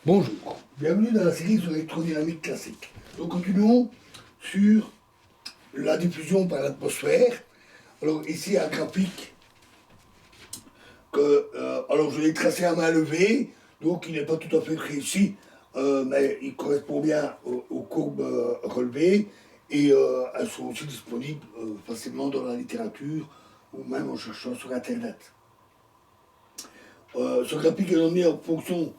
Bonjour, bienvenue dans la série sur l'électrodynamique classique. Nous continuons sur la diffusion par l'atmosphère. Alors ici un graphique que alors je l'ai tracé à main levée, donc il n'est pas tout à fait précis, mais il correspond bien aux courbes relevées et elles sont aussi disponibles facilement dans la littérature ou même en cherchant sur internet. Ce graphique est donné en fonction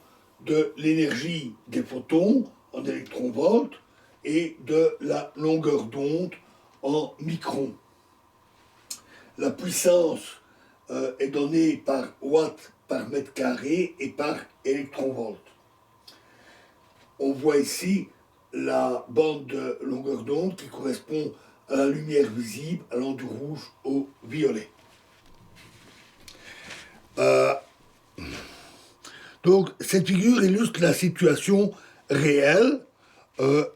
de l'énergie des photons en électronvolts et de la longueur d'onde en microns. La puissance est donnée par watts par mètre carré et par électronvolt. On voit ici la bande de longueur d'onde qui correspond à la lumière visible allant du rouge au violet. Donc, cette figure illustre la situation réelle.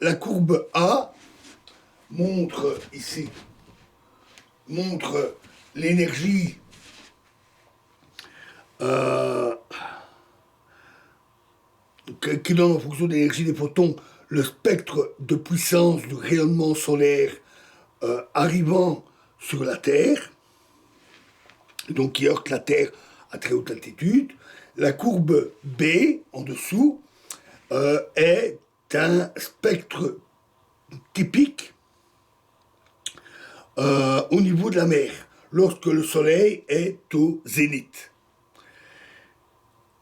La courbe A montre ici l'énergie qui donne en fonction de l'énergie des photons le spectre de puissance du rayonnement solaire arrivant sur la Terre, donc qui heurte la Terre à très haute altitude. La courbe B, en dessous, est un spectre typique au niveau de la mer, lorsque le Soleil est au zénith.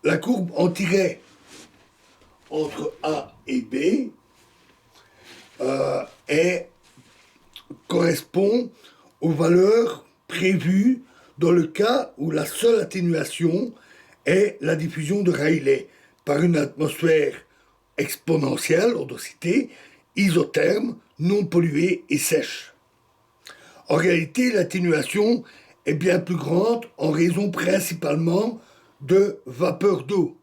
La courbe en tiret entre A et B correspond aux valeurs prévues dans le cas où la seule atténuation est la diffusion de Rayleigh par une atmosphère exponentielle, en densité, isotherme, non polluée et sèche. En réalité, l'atténuation est bien plus grande en raison principalement de vapeur d'eau,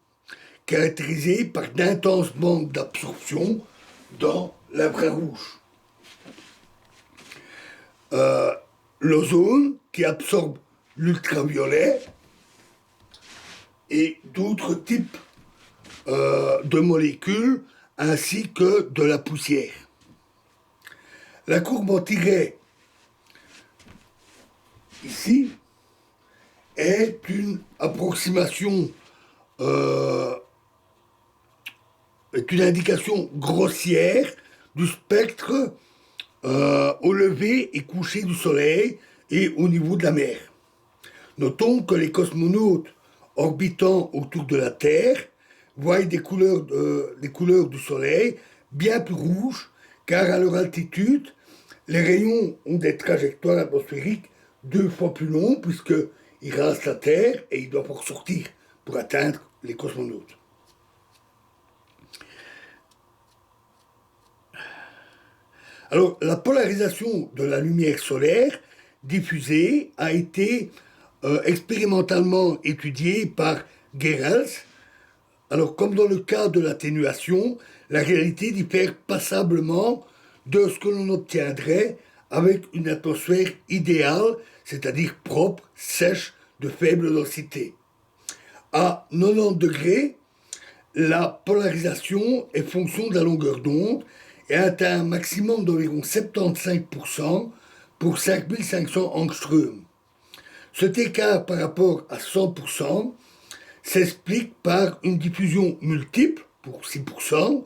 caractérisée par d'intenses bandes d'absorption dans l'infrarouge. L'ozone qui absorbe l'ultraviolet et d'autres types de molécules ainsi que de la poussière. La courbe en tiret ici est une approximation, est une indication grossière du spectre au lever et coucher du Soleil et au niveau de la mer. Notons que les cosmonautes orbitant autour de la Terre voient des couleurs du Soleil bien plus rouges, car à leur altitude, les rayons ont des trajectoires atmosphériques 2 fois plus longues, puisqu'ils rasent la Terre et ils doivent ressortir pour atteindre les cosmonautes. Alors, la polarisation de la lumière solaire diffusée a été expérimentalement étudiée par Gehrels. Alors, comme dans le cas de l'atténuation, la réalité diffère passablement de ce que l'on obtiendrait avec une atmosphère idéale, c'est-à-dire propre, sèche, de faible densité. À 90 degrés, la polarisation est fonction de la longueur d'onde et atteint un maximum d'environ 75% pour 5500 angstroms. Cet écart par rapport à 100% s'explique par une diffusion multiple pour 6%,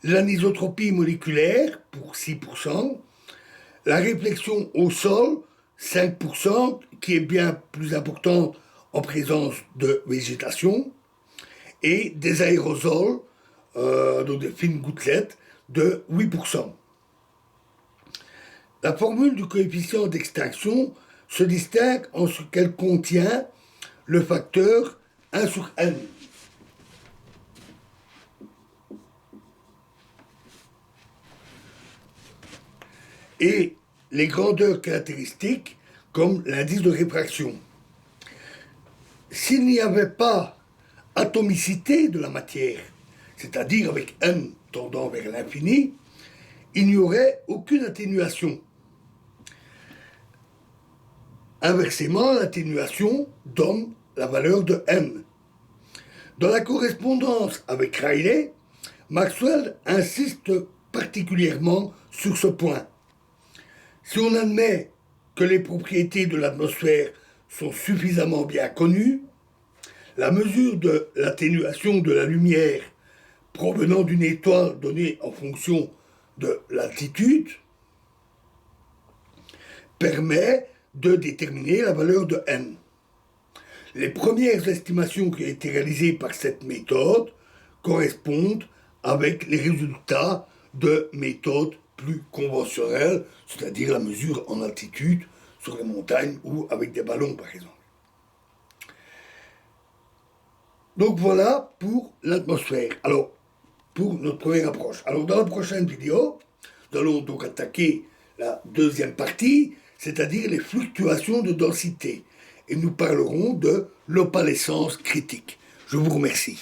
l'anisotropie moléculaire pour 6%, la réflexion au sol 5%, qui est bien plus importante en présence de végétation, et des aérosols, donc des fines gouttelettes, de 8%. La formule du coefficient d'extinction se distingue en ce qu'elle contient le facteur 1 sur n. Et les grandeurs caractéristiques comme l'indice de réfraction. S'il n'y avait pas atomicité de la matière, c'est-à-dire avec n tendant vers l'infini, il n'y aurait aucune atténuation. Inversement, l'atténuation donne la valeur de n. Dans la correspondance avec Rayleigh, Maxwell insiste particulièrement sur ce point. Si on admet que les propriétés de l'atmosphère sont suffisamment bien connues, la mesure de l'atténuation de la lumière provenant d'une étoile donnée en fonction de l'altitude permet de déterminer la valeur de n. Les premières estimations qui ont été réalisées par cette méthode correspondent avec les résultats de méthodes plus conventionnelles, c'est-à-dire la mesure en altitude sur les montagnes ou avec des ballons par exemple. Donc voilà pour l'atmosphère. Alors, pour notre première approche. Alors dans la prochaine vidéo, nous allons donc attaquer la deuxième partie, c'est-à-dire les fluctuations de densité. Et nous parlerons de l'opalescence critique. Je vous remercie.